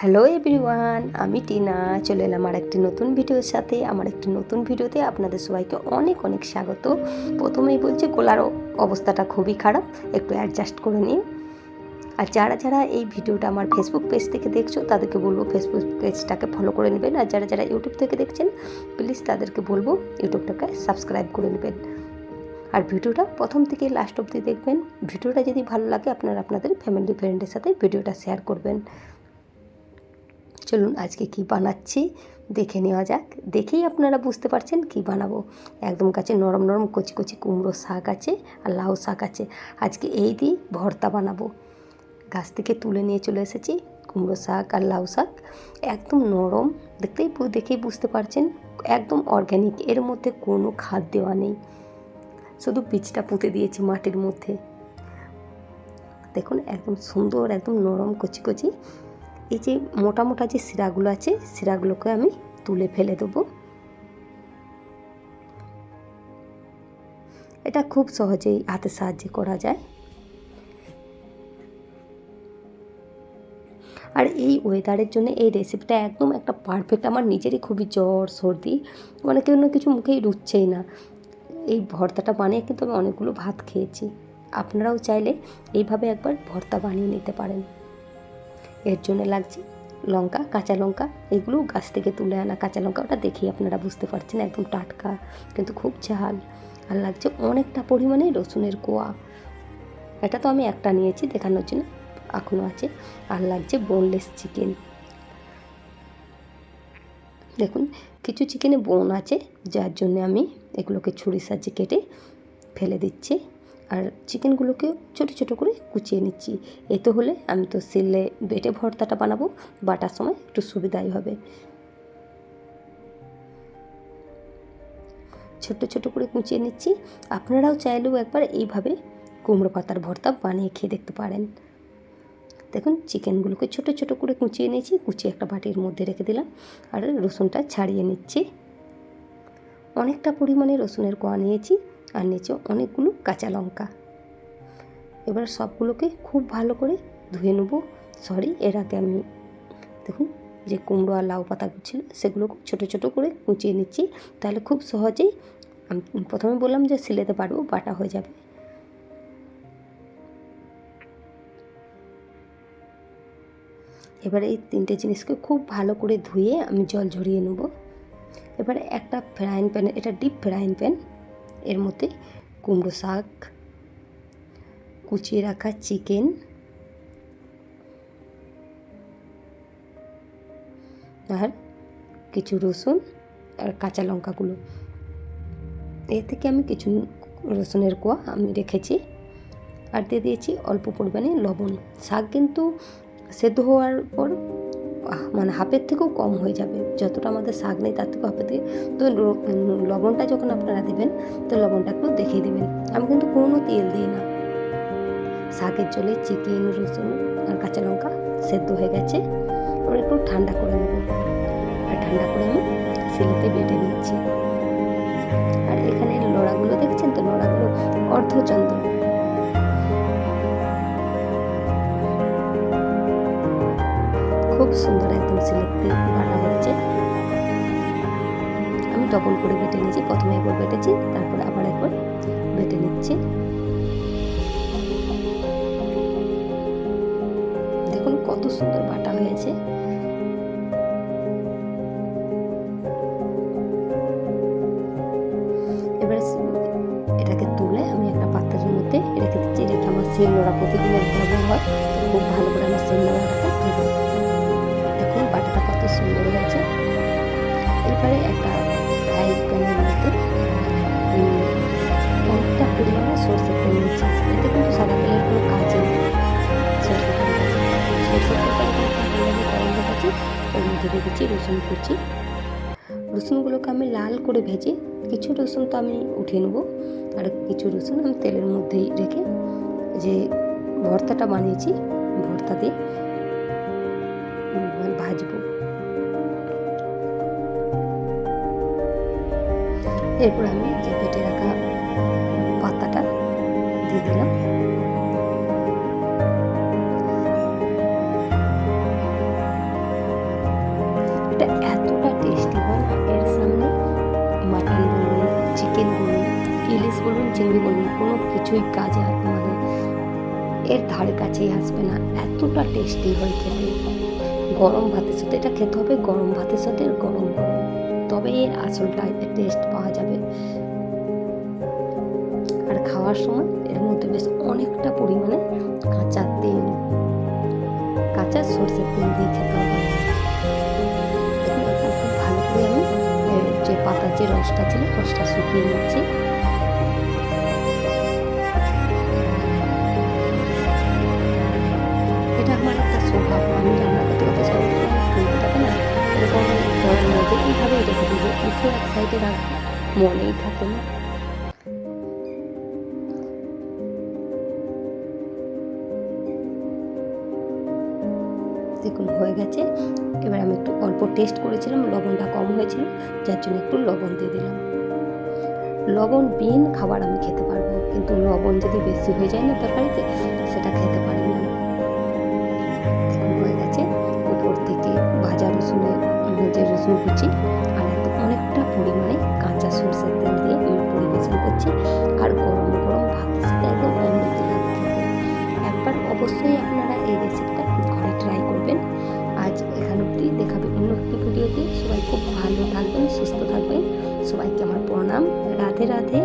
Hello everyone, আমি টিনা চলে এলাম আর একটি নতুন ভিডিওর সাথে। আমার একটি নতুন ভিডিওতে আপনাদের সবাইকে অনেক অনেক স্বাগত। প্রথমেই বলছি, গলার অবস্থাটা খুবই খারাপ, একটু অ্যাডজাস্ট করে নিন। আর যারা যারা এই ভিডিওটা আমার ফেসবুক পেজ থেকে দেখছো তাদেরকে বলবো ফেসবুক পেজটাকে ফলো করে নেবেন। আর যারা যারা ইউটিউব থেকে দেখছেন প্লিজ তাদেরকে বলবো ইউটিউবটাকে সাবস্ক্রাইব করে নেবেন। আর ভিডিওটা প্রথম থেকে লাস্ট অবধি দেখবেন। ভিডিওটা যদি ভালো লাগে আপনারা আপনাদের ফ্যামিলি ফ্রেন্ডের সাথে ভিডিওটা শেয়ার করবেন। চলুন আজকে কি বানাচ্ছি দেখে নেওয়া যাক। দেখেই আপনারা বুঝতে পারছেন কি বানাবো। একদম কাছে নরম নরম কচি কচি কুমড়ো শাক আছে আর লাউ শাক আছে। আজকে এই দিয়ে ভর্তা বানাবো। গাছ থেকে তুলে নিয়ে চলে এসেছি কুমড়ো শাক আর লাউ শাক, একদম নরম, দেখেই বুঝতে পারছেন একদম অর্গ্যানিক। এর মধ্যে কোনো খাদ দেওয়া নেই, শুধু বীজটা পুঁতে দিয়েছি মাটির মধ্যে। দেখুন একদম সুন্দর, একদম নরম কচি কচি। এই যে মোটা মোটা যে শিরাগুলো আছে শিরাগুলোকে আমি তুলে ফেলে দেবো। এটা খুব সহজেই হাতের সাহায্যে করা যায়। আর এই ওয়েদারের জন্য এই রেসিপিটা একদম একটা পারফেক্ট। আমার নিজেরই খুবই জ্বর সর্দি, মানে কোনো কিছু মুখেই রুচছেই না। এই ভর্তাটা বানিয়ে কিন্তু আমি অনেকগুলো ভাত খেয়েছি। আপনারাও চাইলে এইভাবে একবার ভর্তা বানিয়ে নিতে পারেন। এর জন্য লাগছে লঙ্কা, কাঁচা লঙ্কা, এগুলো গাছ থেকে তুলে আনা কাঁচা লঙ্কা। ওটা দেখেই আপনারা বুঝতে পারছেন একদম টাটকা, কিন্তু খুব ঝাল। আর লাগছে অনেকটা পরিমাণে রসুনের কোয়া। এটা তো আমি একটা নিয়েছি দেখানোর জন্য, এখনও আছে। আর লাগছে বোনলেস চিকেন। দেখুন কিছু চিকেনে বোন আছে, যার জন্য আমি এগুলোকে ছুরির সাহায্যে কেটে ফেলে দিচ্ছি। আর চিকেনগুলোকে ছোটো ছোটো করে কুচিয়ে নিচ্ছি। এতে হলে আমি তো শিলে বেটে ভর্তাটা বানাবো, বাটার সময় একটু সুবিধাই হবে। ছোটো ছোটো করে কুচিয়ে নিচ্ছি। আপনারাও চাইলেও একবার এইভাবে কুমড়ো পাতার ভর্তা বানিয়ে খেয়ে দেখতে পারেন। দেখুন চিকেনগুলোকে ছোটো ছোটো করে কুচিয়ে নিয়েছি, কুচিয়ে একটা বাটির মধ্যে রেখে দিলাম। আর রসুনটা ছাড়িয়ে নিচ্ছি। অনেকটা পরিমাণে রসুনের কোয়া নিয়েছি আর নিচে অনেকগুলো কাঁচা লঙ্কা। এবার সবগুলোকে খুব ভালো করে ধুয়ে নেবো। এর আগে আমি দেখুন যে কুমড়ো আর লাউ পাতা ছিল সেগুলোকে ছোটো ছোটো করে কুচিয়ে নিচ্ছি, তাহলে খুব সহজেই, আমি প্রথমে বললাম যে শিলেতে পারবো, বাটা হয়ে যাবে। এবারে এই তিনটে জিনিসকে খুব ভালো করে ধুয়ে আমি জল ঝরিয়ে নেব। এবারে একটা ফ্রাইং প্যান, এটা ডিপ ফ্রাইং প্যান, এর মধ্যে কুমড়ো শাক, কুচিয়ে রাখা চিকেন, আর কিছু রসুন আর কাঁচা লঙ্কাগুলো, এর থেকে আমি কিছু রসুনের কোয়া আমি রেখেছি। আর দিয়ে দিয়েছি অল্প পরিমাণে লবণ। শাক কিন্তু সেদ্ধ হওয়ার পর মানে হাফের থেকেও কম হয়ে যাবে, যতটা আমাদের শাক নেই তার থেকেও হাফের থেকে। তো লবণটা যখন আপনারা দেবেন তো লবণটা একটু দেখিয়ে দেবেন। আমি কিন্তু কোনো তেল দিই না। শাকের জলে চিকেন, রসুন আর কাঁচা লঙ্কা সেদ্ধ হয়ে গেছে। ওর একটু ঠান্ডা করে নেব। আর ঠান্ডা করে আমি শিলেতে বেটে নিচ্ছি। আর এখানে লড়াগুলো দেখছেন তো, লড়াগুলো অর্ধচন্দ্র। খুব সুন্দর একদম শিলেতে বাটা হচ্ছে। আমি ডবল করে বেটে নিয়েছি, প্রথমে একবার বেটেছি, তারপরে আবার একবার বেটে নিচ্ছি। দেখুন কত সুন্দর বাটা হয়েছে। এবারে এটাকে তুলে আমি একটা পাত্রের মধ্যে রেখে দিচ্ছি। রেখে আমার শিলনোড়া প্রতিদিনের ব্যবহার হয়, খুব ভালো করে আমার শিলনোড়াটাকে ধুবো। দেখুন বাটাটা কত সুন্দর হয়েছে। এরপরে একটা ফ্রাই প্যানের মধ্যে অনেকটা পরিমাণে সরষের তেল নিচ্ছি। এতে কিন্তু সাদা তেলের কোনো কাজই নেই। সরষের তেলটা গরম রেখেছি, ওর মধ্যে দিয়ে দিচ্ছি রসুন কুচি। রসুনগুলোকে আমি লাল করে ভেজে, কিছু রসুন তো আমি উঠিয়ে নেবো, আর কিছু রসুন আমি তেলের মধ্যেই রেখে যে ভর্তাটা বানিয়েছি ভর্তা দিয়ে ভাজবো। এরপর আমি যে বেটে রাখা পাতাটা দিয়ে দিলাম। বলুন চিংড়ি বলুন কোনো কিছুই কাজে মানে এর ধারে কাছেই আসবে না, এতটা টেস্টি হয় খেতে। গরম ভাতের সাথে এটা খেতে হবে, গরম ভাতের সাথে গরম গরম, তবে এর আসলটা টেস্ট পাওয়া যাবে। আর খাওয়ার সময় এর মধ্যে বেশ অনেকটা পরিমাণে কাঁচা তেল, কাঁচা সরষের তেল দিয়ে খেতে হবে। দেখুন এখন খুব ভালো করে আমি যে পাতার যে রসটা ছিল রসটা শুকিয়ে নিচ্ছি। এটা আমার একটা স্বভাব, আমি রান্না করতে করতে সবসময় শুনতে থাকে না, এরকম ঘরের মধ্যে এইভাবেই রেখে দিই যে উঠে এক সাইডে রাখবো, মনেই থাকে না। দেখুন হয়ে গেছে। এবার আমি একটু অল্প টেস্ট করেছিলাম, লবণটা কম হয়েছিল, যার জন্য একটু লবণ দিয়ে দিলাম। লবণ বিহীন খাবার আমি খেতে পারবো, কিন্তু লবণ যদি বেশি হয়ে যায় না তরকারিতে, সেটা খেতে পারি না। দেখুন হয়ে গেছে। উপর থেকে ভাজা রসুনের যে রসুন কুচি আর অনেকটা পরিমাণে কাঁচা সরষের তেল দিয়ে আমি পরিবেশন করছি। আর গরম গরম ভাতের সাথে একদম অমৃত লাগবে খেতে। একবার অবশ্যই আপনারা এই রেসিপিটা ঘরে ট্রাই করবেন। আজ এখানে অবধি, দেখাবে অন্য একটি ভিডিওতে। সবাই খুব ভালো থাকবেন, সুস্থ থাকবেন। সবাইকে আমার প্রণাম। রাধে রাধে।